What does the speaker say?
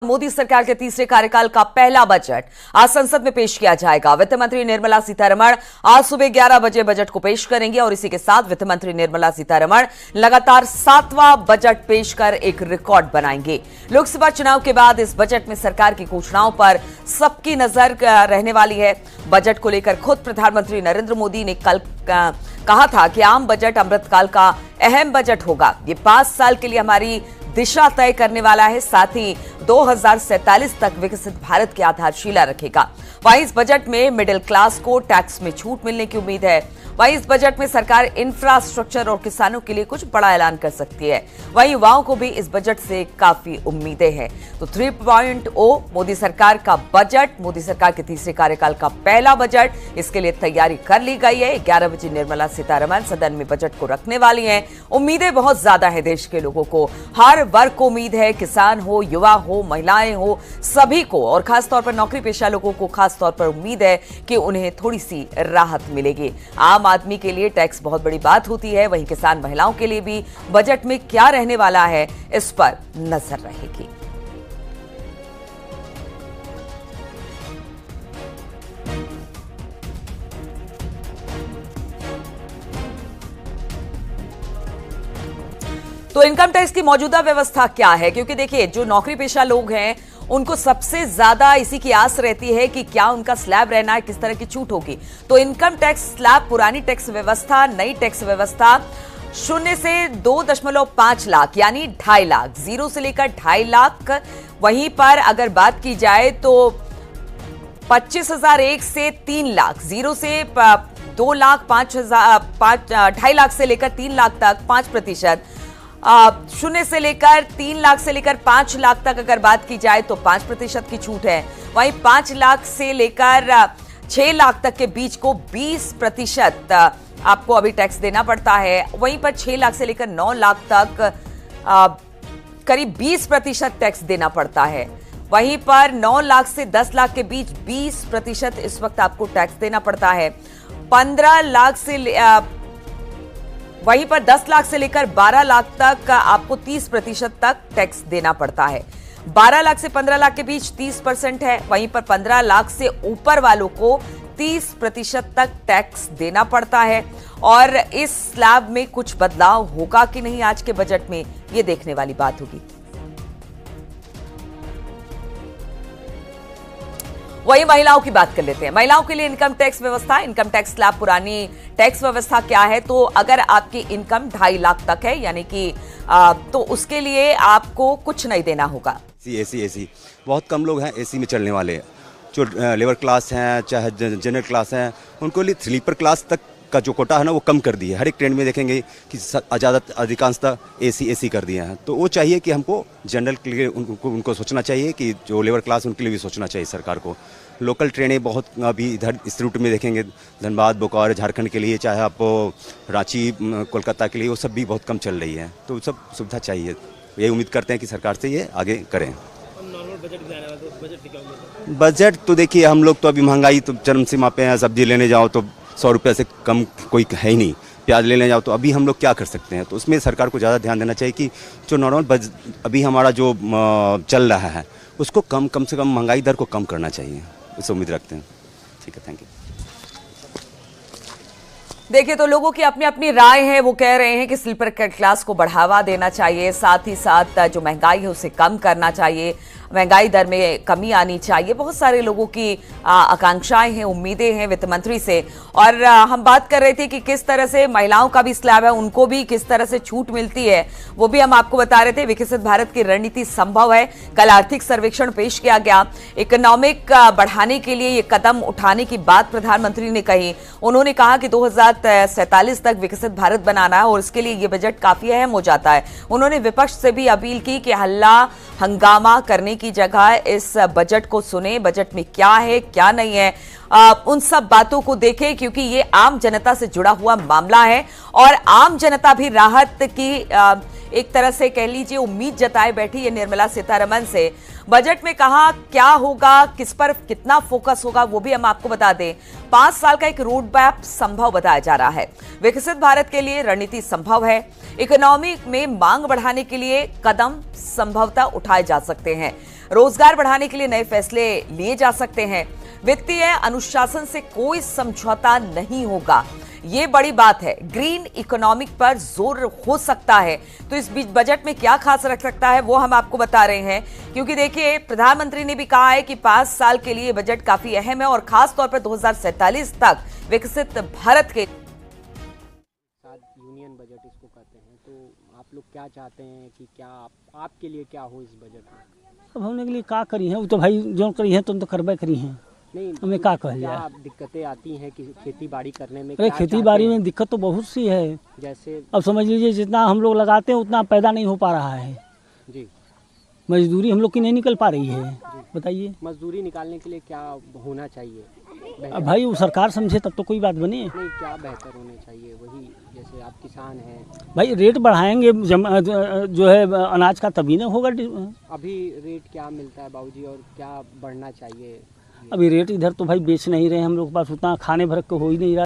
मोदी सरकार के तीसरे कार्यकाल का पहला बजट आज संसद में पेश किया जाएगा। वित्त मंत्री निर्मला सीतारमण आज सुबह 11 बजे बजट को पेश करेंगे और इसी के साथ वित्त मंत्री निर्मला सीतारमण लगातार 7वां बजट पेश कर एक रिकॉर्ड बनाएंगे। लोकसभा चुनाव के बाद इस बजट में सरकार की घोषणाओं पर सबकी नजर रहने वाली है। बजट को लेकर खुद प्रधानमंत्री नरेंद्र मोदी ने कल कहा था कि आम बजट अमृतकाल का अहम बजट होगा। ये 5 साल के लिए हमारी दिशा तय करने वाला है, साथ ही 2047 तक विकसित भारत की आधारशिला रखेगा। वहीं इस बजट में मिडिल क्लास को टैक्स में छूट मिलने की उम्मीद है। वहीं इस बजट में सरकार इंफ्रास्ट्रक्चर और किसानों के लिए कुछ बड़ा ऐलान कर सकती है। वहीं युवाओं को भी इस बजट से काफी उम्मीदें हैं। तो 3.0 मोदी सरकार का बजट, मोदी सरकार के तीसरे कार्यकाल का पहला बजट, इसके लिए तैयारी कर ली गई है। 11 बजे निर्मला सीतारमण सदन में बजट को रखने वाली हैं। उम्मीदें बहुत ज्यादा है देश के लोगों को, हर वर्ग को उम्मीद है, किसान हो, युवा हो, महिलाएं हो, सभी को, और खासतौर पर नौकरी पेशा लोगों को खासतौर पर उम्मीद है कि उन्हें थोड़ी सी राहत मिलेगी। आम आदमी के लिए टैक्स बहुत बड़ी बात होती है, वहीं किसान महिलाओं के लिए भी बजट में क्या रहने वाला है, इस पर नजर रहेगी। तो इनकम टैक्स की मौजूदा व्यवस्था क्या है, क्योंकि देखिए जो नौकरी पेशा लोग हैं उनको सबसे ज्यादा इसी की आस रहती है कि क्या उनका स्लैब रहना है, किस तरह की छूट होगी। तो इनकम टैक्स स्लैब, पुरानी टैक्स व्यवस्था, नई टैक्स व्यवस्था, 0 से 2.5 लाख यानी 2.5 लाख, 0 से लेकर 2.5 लाख। वहीं पर अगर बात की जाए तो 25,001 से 3 लाख, 0 से 2 लाख 2.5 लाख से लेकर 3 लाख तक 5%, 0 से लेकर 3 लाख से लेकर 5 लाख तक अगर बात की जाए तो 5% की छूट है। वहीं 5 लाख से लेकर 6 लाख तक के बीच को 20% आपको अभी टैक्स देना पड़ता है। वहीं पर 6 लाख से लेकर 9 लाख तक करीब 20% टैक्स देना पड़ता है। वहीं पर 9 लाख से 10 लाख के बीच 20% इस वक्त आपको टैक्स देना पड़ता है। 15 लाख से वहीं पर 10 लाख से लेकर 12 लाख तक आपको 30% तक टैक्स देना पड़ता है। 12 लाख से 15 लाख के बीच 30% है। वहीं पर 15 लाख से ऊपर वालों को 30% तक टैक्स देना पड़ता है। और इस स्लैब में कुछ बदलाव होगा कि नहीं आज के बजट में, यह देखने वाली बात होगी। वही महिलाओं की बात कर लेते हैं। महिलाओं के लिए इनकम टैक्स व्यवस्था, इनकम टैक्स स्लैब, पुरानी टैक्स व्यवस्था क्या है। तो अगर आपकी इनकम 2.5 लाख तक है यानी कि तो उसके लिए आपको कुछ नहीं देना होगा। एसी बहुत कम लोग हैं एसी में चलने वाले, जो लेबर क्लास हैं चाहे जनरल क्लास हैं, उनको लिए स्लीपर क्लास तक का जो कोटा है ना वो कम कर दिया है। हर एक ट्रेन में देखेंगे कि अधिकांशतः एसी कर दिए हैं। तो वो चाहिए कि हमको जनरल के लिए उनको सोचना चाहिए कि जो लेबर क्लास उनके लिए भी सोचना चाहिए सरकार को। लोकल ट्रेनें बहुत अभी इधर इस रूट में देखेंगे, धनबाद, बोकारो, झारखंड के लिए, चाहे आप रांची, कोलकाता के लिए, वो सब भी बहुत कम चल रही है। तो सब सुविधा चाहिए, ये उम्मीद करते हैं कि सरकार से ये आगे करें। बजट तो देखिए हम लोग तो अभी महंगाई तो चरम सीमा पे है। सब्जी लेने जाओ तो 100 रुपये से कम कोई है ही नहीं, प्याज लेने जाओ तो अभी हम लोग क्या कर सकते हैं। तो उसमें सरकार को ज़्यादा ध्यान देना चाहिए कि जो नॉर्मल अभी हमारा जो चल रहा है उसको कम से कम महंगाई दर को कम करना चाहिए, इससे उम्मीद रखते हैं। ठीक है, थैंक यू। देखिए तो लोगों की अपनी अपनी राय है। वो कह रहे हैं कि स्लीपर क्लास को बढ़ावा देना चाहिए, साथ ही साथ जो महंगाई है उसे कम करना चाहिए, महंगाई दर में कमी आनी चाहिए। बहुत सारे लोगों की आकांक्षाएं हैं, उम्मीदें हैं वित्त मंत्री से। और हम बात कर रहे थे कि किस तरह से महिलाओं का भी स्लैब है, उनको भी किस तरह से छूट मिलती है, वो भी हम आपको बता रहे थे। विकसित भारत की रणनीति संभव है, कल आर्थिक सर्वेक्षण पेश किया गया। इकोनॉमिक बढ़ाने के लिए ये कदम उठाने की बात प्रधानमंत्री ने कही। उन्होंने कहा कि 2047 तक विकसित भारत बनाना है और इसके लिए ये बजट काफी अहम हो जाता है। उन्होंने विपक्ष से भी अपील की कि हल्ला हंगामा करने की जगह इस बजट को सुने, बजट में क्या है क्या नहीं है, उन सब बातों को देखें, क्योंकि ये आम जनता से जुड़ा हुआ मामला है और आम जनता भी राहत की एक तरह से कह लीजिए उम्मीद जताए बैठी है निर्मला सीतारमण से। बजट में कहा क्या होगा, किस पर कितना फोकस होगा, वो भी हम आपको बता दें। 5 साल का एक रोड मैप संभव बताया जा रहा है। विकसित भारत के लिए रणनीति संभव है। इकोनॉमी में मांग बढ़ाने के लिए कदम संभवतः उठाए जा सकते हैं। रोजगार बढ़ाने के लिए नए फैसले लिए जा सकते हैं। वित्तीय अनुशासन से कोई समझौता नहीं होगा, ये बड़ी बात है। ग्रीन इकोनॉमिक पर जोर हो सकता है। तो इस बीच बजट में क्या खास रख सकता है वो हम आपको बता रहे हैं, क्योंकि देखिए प्रधानमंत्री ने भी कहा है कि 5 साल के लिए बजट काफी अहम है और खास तौर पर 2047 तक विकसित भारत के यूनियन बजट इसको कहते हैं। तो आप लोग क्या चाहते हैं कि क्या आपके लिए क्या हो इस बजट में? अब हमने के लिए का करी है, वो तो भाई जो करी है तुम तो करबे करी हैं। नहीं, हमें का कहल क्या जाए। दिक्कतें आती हैं कि खेती बाड़ी करने में? अरे क्या खेती चाहते बाड़ी हैं? में दिक्कत तो बहुत सी है। जैसे अब समझ लीजिए जितना हम लोग लगाते हैं उतना पैदा नहीं हो पा रहा है। जी, मजदूरी हम लोग की नहीं निकल पा रही है। बताइए मजदूरी निकालने के लिए क्या होना चाहिए? अब भाई वो सरकार समझे तब तो कोई बात बने। नहीं, क्या बेहतर होना चाहिए? वही जैसे आप किसान हैं, भाई रेट बढ़ाएंगे जो है अनाज का, तभी ना होगा। अभी रेट क्या मिलता है बाबूजी और क्या बढ़ना चाहिए? अभी रेट इधर तो भाई बेच नहीं रहे हम लोग के पास, उतना खाने भर के हो ही नहीं रहा।